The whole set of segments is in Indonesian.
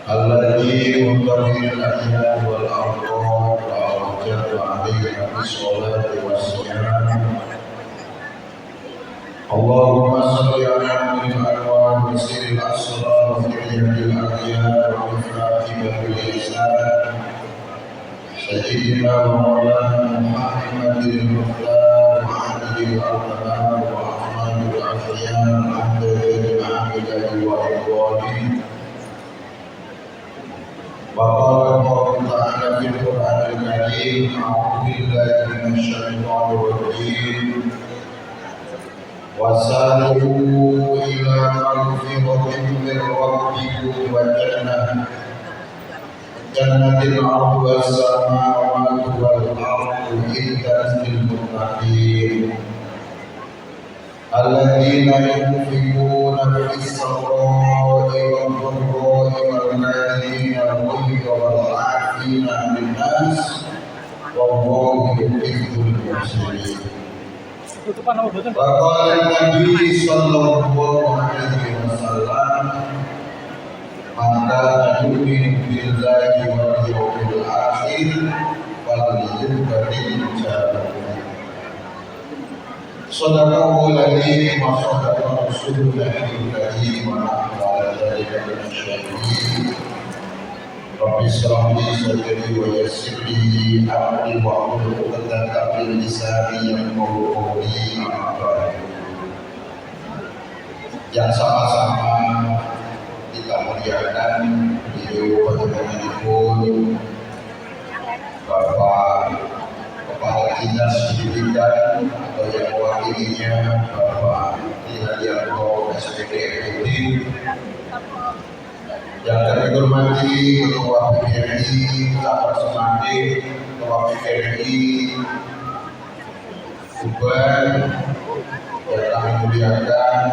الذي ينبغي الأحياء والأرواح وأوجب عليها بالصلاة والصيام. اللهم صل على نور الأنوار وسر الأسرار وفرية الأغيار ومفاتيح الإحسان سيدنا ومولانا محمد المختار وعلي الأرحام وأحمد الأخيار عبد المعامل والإخوان. وقال الله تعالى في القرآن الكريم: أعوذ بالله من الشيطان الرجيم وسارعوا إلى مغفرة من ربكم وجنة عرضها السماوات والأرض أعدت للمتقين الذين ينفقون في السراء والضراء والكاظمين الغيظ والعافين عن الناس والله يحب المحسنين. وقال النبي صلى الله عليه وسلم: من كان يؤمن بالله واليوم الآخر فليكرم جاره. صدقه الذي وصدق رسوله الكريم ونحن على ذلك من الشاهدين. رب اشرح لي صدري ويسر لي امري واحلل عقدة من لساني يفقهوا قولي. أما بعد. Yang sama-sama kita muliakan beliau bagaimanapun Bapak Kepala Dinas Pendidikan atau yang mewakilinya Bapak Hadianto SPDMD, yang kami hormati Ketua PPRI Cabang Semanggi, Ketua PPRI Tuban, yang kami muliakan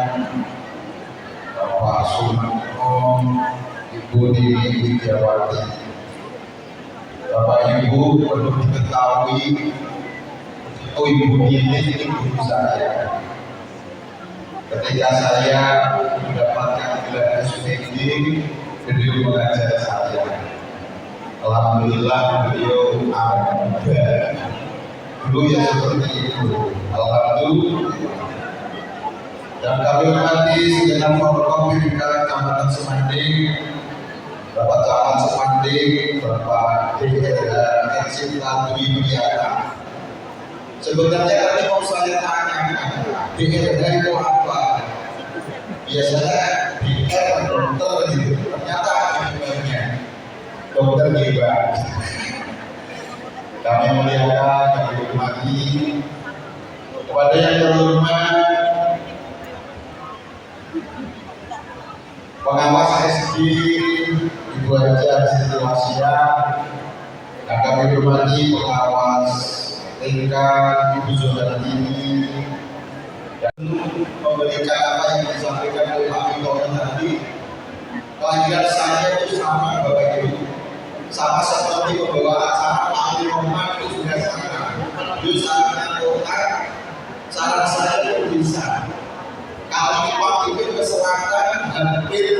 Bapak Sumarno, Ibu Dini Widiawati. Bapak Ibu perlu diketahui, Ibu Dini ini guru saya. Ketika saya mendapatkan gelar SPD, beliau mengajar saya. Alhamdulillah beliau ada. Dulu ya seperti itu. Alhamdulillah. Dan kami hormati segenap Forkopimda Kecamatan Semanding, Bapak Camat Semanding, Bapak Eksinta Dwi Widiata. Sebenarnya tadi mau saya tanyakan, DRH itu apa? Biasanya DR dokter gitu, ternyata akibatnya dokter jiwa. Kami muliakan, kami hormati kepada yang terhormat pengawas SD Ibu Haja Siti Wasia, dan kami hormati pengawas TK Ibu Zohardini, dan memberikan apa yang disampaikan oleh Pak Wito tadi. Kelahiran saya itu sama Bapak Ibu, sama seperti pembawa acara Pak Wito itu sudah sama. Bisa menentukan cara saya itu bisa. Kalau Bapak itu ke selatan hampir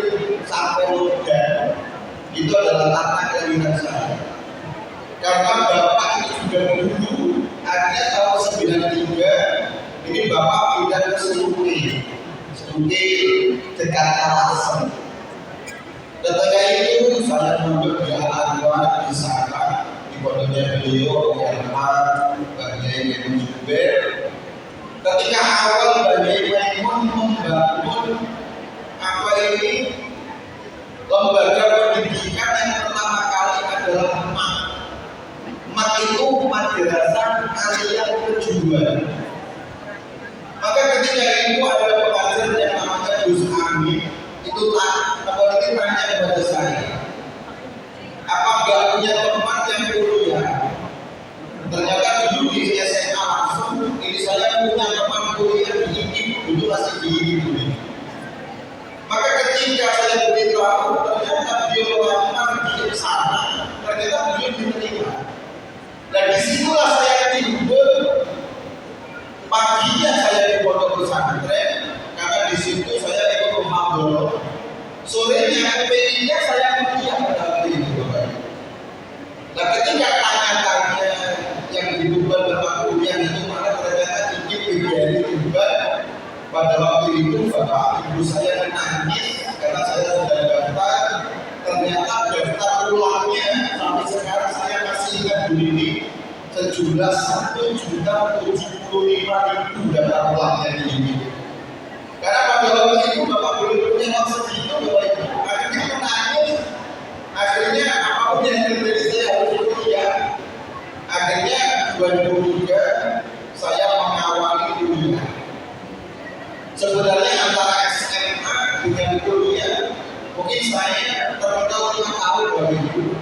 sampai Lodan. Itu adalah tanah kelahiran saya. Karena Bapak itu sudah dulu, akhirnya tahun 93 ini Bapak pindah ke Seruki dekat Kalasan. Ketika itu saya duduk di Al-Anwar di sana, di pondoknya beliau yang Banyai Maimun Zubair. Ketika awal Banyai Maimun membangun apa ini lembaga pendidikan yang pertama kali adalah MAK itu Madrasah Aliyah Kejuruan. Maka ketika itu ada pengajar yang namanya Gus Amin, itu apalagi tanya kepada saya, apa enggak punya tempat yang kuliah? Ternyata dulu di SMA langsung, ini saya punya tempat kuliah di IKIP, dulu masih di IKIP. Maka ketika saya beritahu, ternyata dia melamar di sana, ternyata dia diterima. Dan disitulah saya timbul. Paginya saya di pondok pesantren, karena di situ saya ikut muhadharah. Sorenya PI-nya saya kuliah pada hari itu, Bapak. Nah, ketika tanya-tanya yang dibuat Bapak kuliah itu mana ternyata tinggi PGRI dibuat. Pada waktu itu Bapak Ibu saya menangis karena saya sudah daftar. Ternyata daftar ulangnya sampai sekarang saya masih ingat ini sejumlah 1.075.000 daftar ulangnya di ini. Karena pada waktu itu Bapak boleh punya maksud itu Bapak Ibu. Akhirnya menangis. Akhirnya apapun yang terjadi saya harus kuliah. Akhirnya 2003 saya mengawali kuliah. Sebenarnya antara SMA dengan kuliah mungkin saya terminal 5 tahun Bapak Ibu.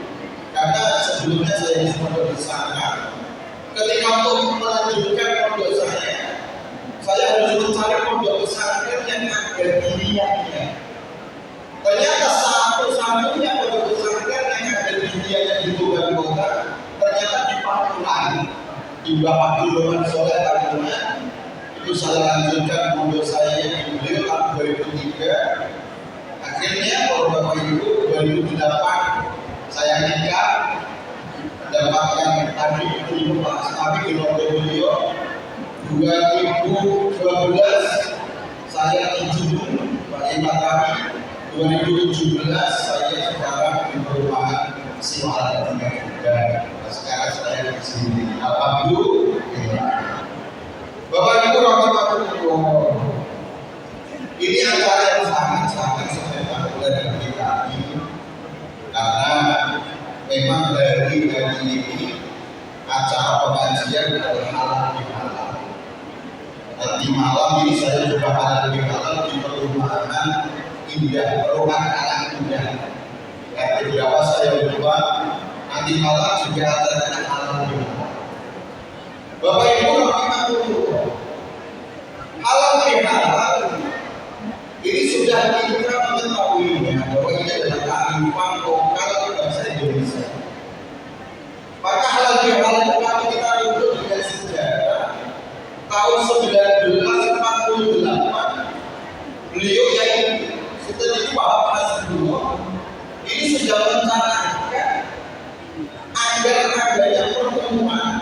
Karena sebelumnya saya di pondok di sana. Ketika untuk melanjutkan pondok saya harus mencari pondok pesantren yang ada diriannya. Ternyata satu-satunya pondok pesantren yang ada diriannya di Tuban Kota ternyata di Pamulan, di Bapak Duluan Soleh Pamulan. Itu saya lanjutkan pondok saya yang beliau tahun 2003. Akhirnya kalau Bapak Ibu 2008 saya nikah, dapatkan tadi itu Pak Sabi di pondok beliau. 2012 saya izin Pak Iman kami. 2017 saya sekarang di perumahan Siwala dan sekarang saya di sini. Alhamdulillah. Bapak Ibu rahimahullah. Ini acara yang sangat spesial dari kami karena memang dari ini acara pengajian adalah halal bihalal. Nanti malam ini saya juga halal bihalal di perumahan Indah, perumahan Anak Indah. Yang beberapa saya lupa nanti malam juga acara halal bihalal. Bapak Ibu rahimahullah. Halal bihalal ini sudah kita mengetahuinya bahwa ini adalah kearifan lokal bangsa Indonesia. Maka halal bihalal itu kalau kita rujuk dengan sejarah tahun 1948 beliau yang setelah itu Pak Hasbullah ini sudah mencanangkan agar adanya pertemuan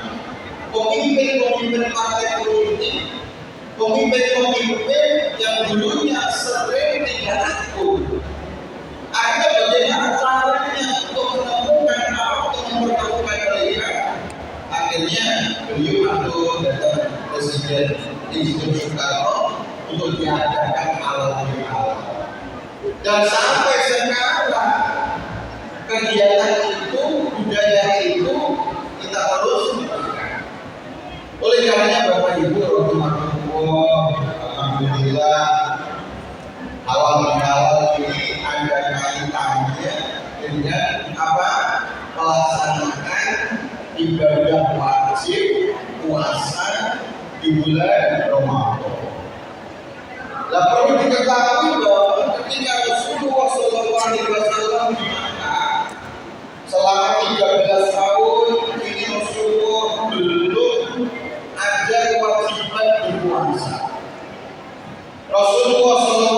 pemimpin-pemimpin partai politik, pemimpin-pemimpin yang dulunya sering tidak aktif. Akhirnya bagaimana caranya untuk menemukan untuk mempertemukan mereka? Akhirnya beliau atur datang Presiden Institut Soekarno untuk diadakan halal bihalal. Dan sampai sekarang kegiatan itu, budaya itu kita terus lakukan. Oleh karenanya Bapak Ibu rahimahullah, alhamdulillah halal bihalal ini ada kaitannya dengan apa? Melaksanakan ibadah wajib puasa di bulan Ramadan. Nah, perlu diketahui bahwa ketika Rasulullah SAW di Makkah selama 13 tahun ini Rasulullah belum ada kewajiban berpuasa. Rasulullah SAW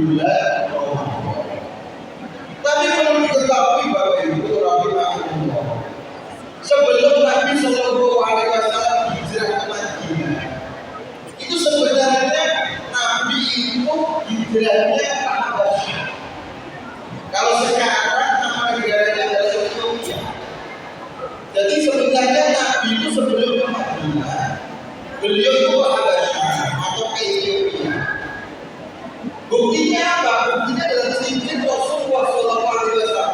bulan Ramadan. Tapi perlu diketahui Bapak Ibu rahimahullah, sebelum Nabi Shallallahu Alaihi Wasallam hijrah ke Madinah, itu sebenarnya Nabi itu hijrahnya ke Habasyah. Kalau sekarang nama negaranya adalah Ethiopia. Jadi sebenarnya Nabi itu sebelum ke Madinah, beliau itu ke Habasyah atau ke Ethiopia. Buktinya apa? Buktinya adalah cincin Rasulullah Shallallahu Alaihi Wasallam,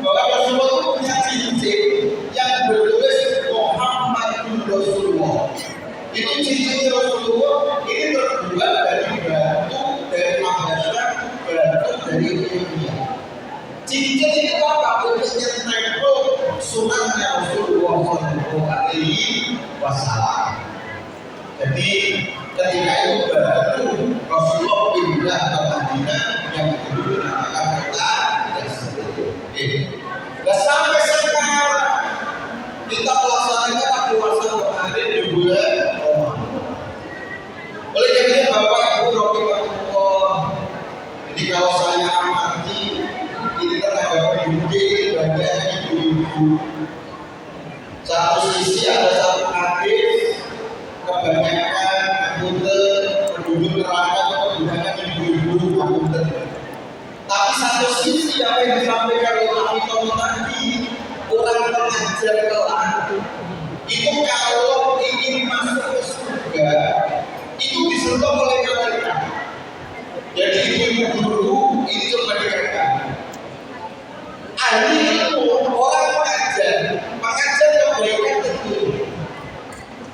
bahwa Rasulullah itu punya cincin yang bertulis Muhammadun Rasulullah. Itu cincin Rasulullah ini terbuat dari batu dari Habasyah, batu dari Ethiopia. Cincin ini apa? Bentuknya tempel sunatnya Rasulullah Shallallahu Alaihi Wasallam. Jadi ketika itu baru Rasulullah pindah ke Madinah yang dulu dinamakan kota Yatsrib. Dan sampai sekarang kita melaksanakan puasa kemarin di bulan Ramadan. Oleh karena itu Bapak Ibu rahimahullah, jadi kalau saya amati ini tenaga pendidik banyak ibu-ibu. Satu sisi ada satu hadis, kebanyakan penduduk neraka itu kebanyakan ibu-ibu akuntan. Tapi satu sisi apa yang disampaikan oleh Nabi tadi, orang pengajar kelak itu kalau ingin masuk ke surga itu disentuh oleh malaikat. Jadi ibu guru ini coba dengarkan. Ahli itu orang pengajar yang berikan tentu.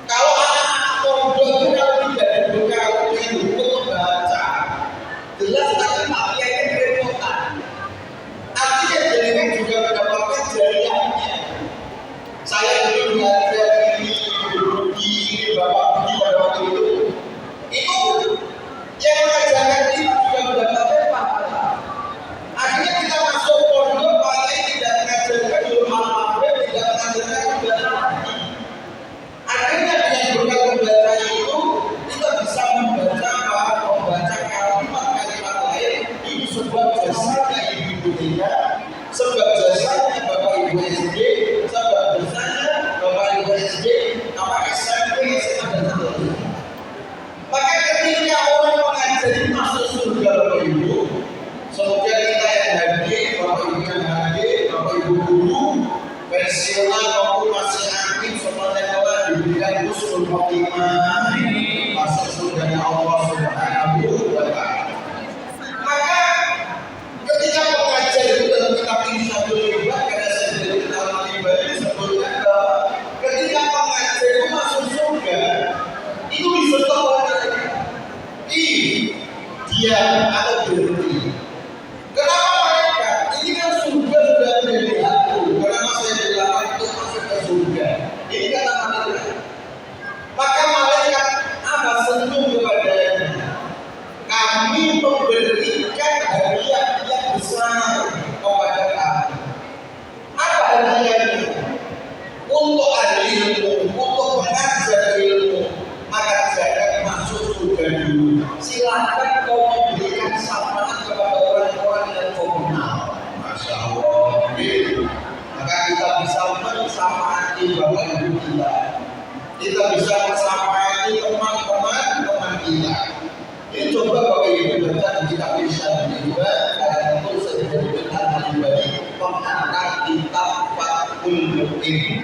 Kalau anak-anak pondok itu kalau tidak dibekal dengan hukum membaca, jelas tapi pakaiannya kerepotan. Artinya jenengan juga mendapatkan jariahnya. Saya dulu belajar ini, bapak begini pada waktu itu yang mengajarkan ini juga mendapatkan pahala. Akhirnya kita masuk pondok, paling tidak mengajarkan ilmu al-Quran, tidak mengajarkan ibadah lagi. Akhirnya dengan bekal membaca itu kita bisa membaca kalimat-kalimat lain. Ini sebab jasanya ibu kita, sebab jasanya bapak ibu SD, sebab jasanya bapak ibu SD, apa SMP, SMA dan seterusnya. Maka ketika orang mengajar masuk surga bapak ibu, semoga kita yang hadir, bapak ibu yang hadir, bapak ibu guru, pensiunan maupun masih aktif semuanya telah diberikan husnul khotimah masuk surga Allah Subhanahu wa Ta'ala. Maka ketika mengajar itu dalam kitab ini satu ribat, karena saya dari kitab pribadi sebutkan bahwa ketika mengajar itu masuk surga itu disentuh oleh dia atau berhenti. Kenapa mereka? Ini kan surga sudah menjadi aku. Kenapa saya dilarang untuk masuk ke surga? Ini kata malaikat. Maka malaikat apa sentuh kepadanya? Kami memberikan hadiah yang besar kepada kamu. Apa hadiahnya? Untuk ahli ilmu, untuk mengajar ilmu, maka jangan masuk surga dulu. Silakan kau memberikan syafaat kepada orang-orang yang kau kenal. Masya Allah. Maka kita bisa mensyafaati bapak ibu kita. Kita bisa mensyafaati teman-teman kita. Ini coba bapak ibu baca di kitab Irsyad juga, karena itu saya jadikan pribadi mengangkat kitab Fathul Mu'in.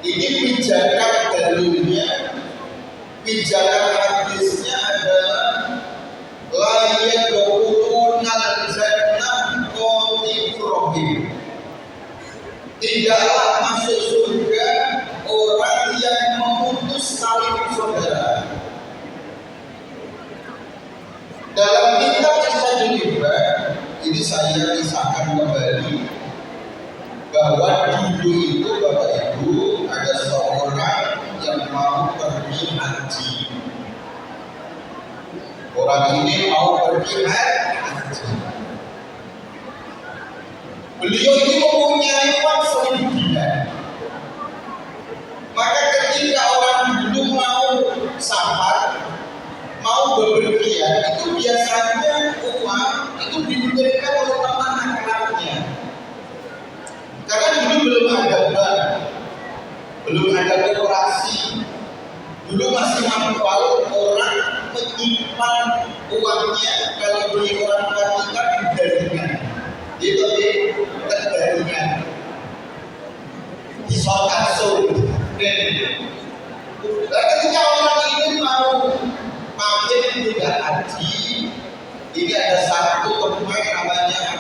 Ini pijakan dalilnya, pijakan hadisnya adalah layak dokunal jannah qotibrohim. Tidaklah masuk surga orang yang memutus tali persaudaraan. Dalam kitab Isajul Ibad ini saya kisahkan kembali bahwa dulu itu Bapak Ibu ada seorang yang mau pergi haji. Orang ini mau pergi haji. Beliau ini mempunyai uang 1.000 dinar. Maka ketika orang dulu mau safar, mau bepergian, itu biasanya uang itu diberikan oleh teman akrabnya. Karena dulu belum ada bank, belum ada koperasi, dulu masih manual, orang menyimpan uangnya kalau beli orang ketiga di daringan, itu di daringan, di kasur. Dan ketika orang ini mau pamit tidak haji, ini ada satu teman namanya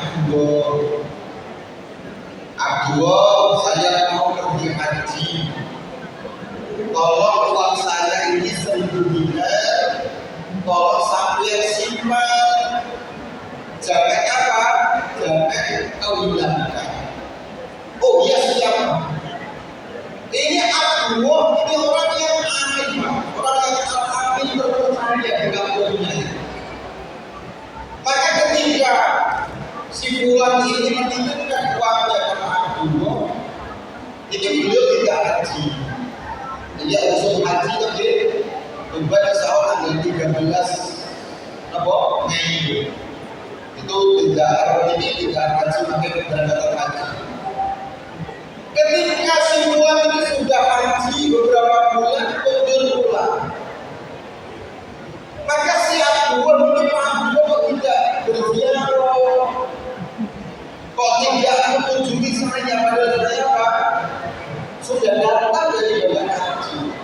Abdul, saya mau pergi haji. Tolong uang saya ini 1.000 dinar, tolong sampai simpan. Jangan apa? Jangan kau hilangkan. Oh iya siap. Ini Abdul, ini orang yang amin, orang yang amin berpercaya dengan Tuhan. Maka ketika si Fulan ini menitipkan uangnya kepada Abdul, itu beliau tidak haji. Dia usul haji tapi beban seorang yang 13 Mei itu tidak haji pakai keberangkatan haji. Ketika si Fulan ini sudah haji beberapa bulan mundur pulang, maka si Abdul ini kok tidak berziarah, kok tidak mengunjungi saya, padahal saya Pak sudah datang dari bulan haji.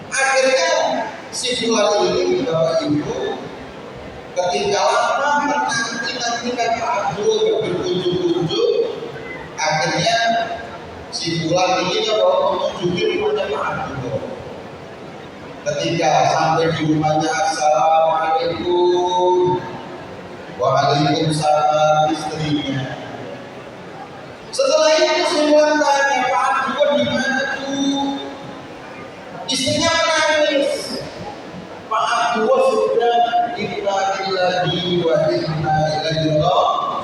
Akhirnya si Fulan ini Bapak Ibu ketika lama menanti-nantikan Pak Abdul berkunjung-kunjung, akhirnya si Fulan ini mengunjungi rumahnya Pak Abdul. Ketika sampai di rumahnya, Assalamualaikum. Waalaikumsalam istrinya. Setelah itu semua tanya, Pak Abdul di mana tuh? Istrinya menangis. Pak Abdul sudah inna lillahi wa inna ilaihi raji'un.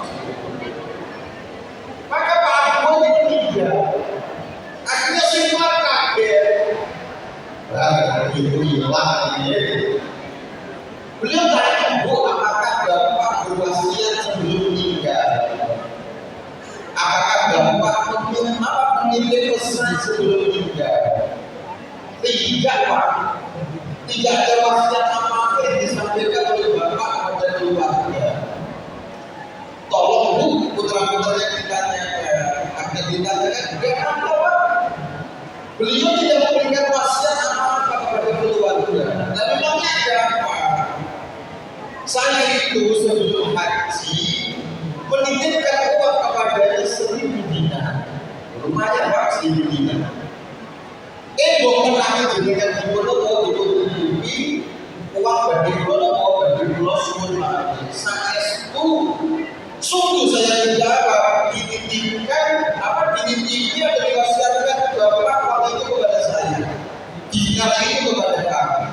Beliau tanya, Bu, apakah Bapak berwasiat sebelum meninggal? Apakah Bapak memiliki pesan sebelum meninggal? Tidak, Pak. Tidak ada wasiat apa-apa yang disampaikan oleh Bapak kepada keluarga. Tolong Bu, putra-putranya ditanyakan. Akan ditanyakan, tidak ada, Pak. Beliau tidak memberikan wasiat apa-apa kepada keluarga. Dan memangnya ada apa? Saya itu sebelum haji menitipkan uang kepadanya 1.000 dinar. Lumayan Pak, 1.000 dinar. Bukan lagi dengan dibono ditutupi uang bagi bono bagi pulau semua. Saya itu sungguh saya menjawab dititipkan dititipnya dari wasiatkan Bapak waktu itu kepada saya. Dinar itu kepada kami.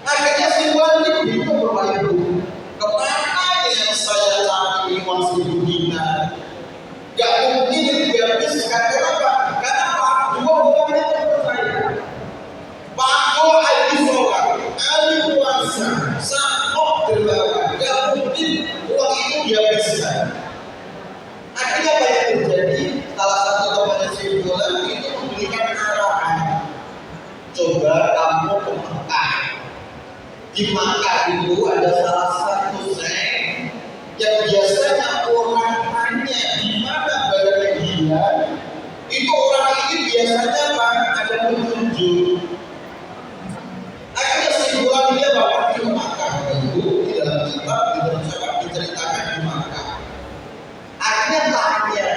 Akhirnya si wali itu bermain kemana yang saya cari uang 1.000 dinar? Gak mungkin dihabiskan. Kenapa? Karena Pak dua orang itu percaya. Pak Dua ahli sholat, ahli puasa, sanggup dermawan. Gak mungkin uang itu dihabiskan. Akhirnya apa yang terjadi? Salah satu temannya si Bulan itu memberikan arahan. Coba kamu ke Mekah. Di Makkah itu ada salah satu seng yang biasanya orang tanya di mana barangnya dia. Itu orang ini biasanya ada petunjuk. Akhirnya simpulan dia bahwa di Makkah itu di dalam kitab diceritakan di Makkah. Akhirnya tanya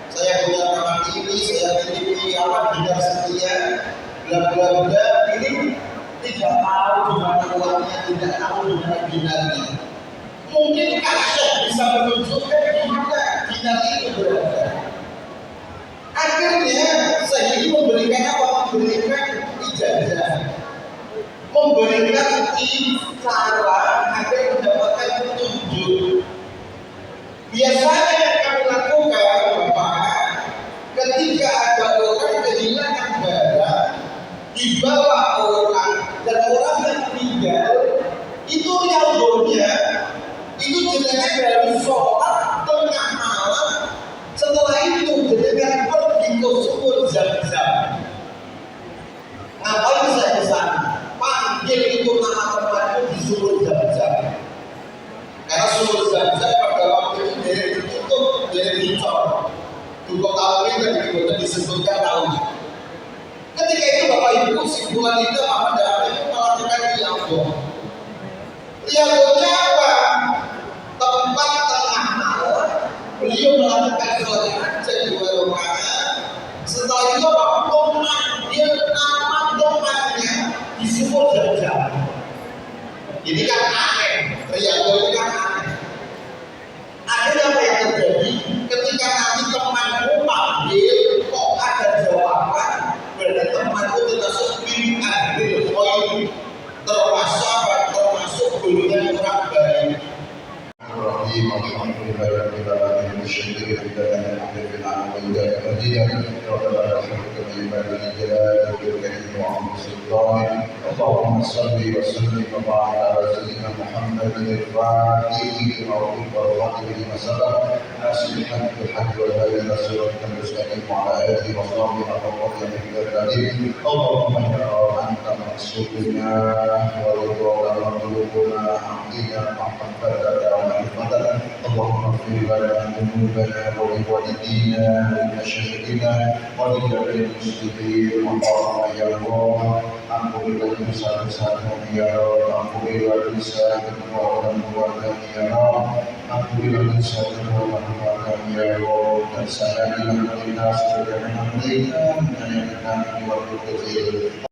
saya punya teman ini, saya titipi dinar sekian, bla bla bla. Ini tidak tahu di mana uangnya, tidak tahu di mana dinarnya. Mungkin Kasyaf bisa menunjukkan di mana dinar itu berada. Akhirnya saya ini memberikan memberikan ijazah, memberikan cara agar mendapatkan petunjuk. Biasanya yang kami lakukan, Bapak, ketika ada orang kehilangan barang dibawa orang dan orang yang meninggal itu riaudonya itu jenengan dari sholat tengah malam. Setelah itu jenengan pergi ke sumur Zam-Zam. Ngapain saya di sana? Panggil itu nama tempatnya di sumur Zam-Zam. Karena sumur Zam-Zam pada waktu itu dari ditutup, dari dicor. Tutup tahun ini dan disebutkan tahun. Ketika itu Bapak Ibu simpulan itu apa itu melakukan riaudoh. Riaudohnya apa? Tempat tengah malam beliau melakukan sholat hajat di Warokana. Setelah itu Bapak memanggil nama temannya di sumur Zam-Zam. Ini kan aneh, riaudoh ini kan aneh. Akhirnya apa yang terjadi? Ketika nanti temanmu panggil kok ada jawaban, berarti temanku termasuk bin Abdul Qayyim, termasuk golongan orang baik. Alhamdulillah rabbil alamin syukur lillahi rabbil alamin qadiran rabbana lakal ibadatu jalalatul karim wa sultan. Allahumma shalli wa sallim wa barik ala sayyidina Muhammadin al-fatih wa al-fatih lima sabaq nasihat bil haqq wal hadi rasulullah mustaqim wa ala alihi wa sahbihi al-qadim. Allahumma ya anta maqsuduna wa ridwana wa qulubuna hamdina wa اللهم اغفر لنا ذنوبنا ولوالدينا ولمشايخنا ولجميع المسلمين اللهم يا الله ampunilah dosa-dosa kami ya Allah, ampunilah dosa kedua orang tua kami ya Allah, ampunilah dosa kedua orang tua kami ya Allah, dan sayangilah kita sebagaimana mereka menyayangi kami di waktu kecil.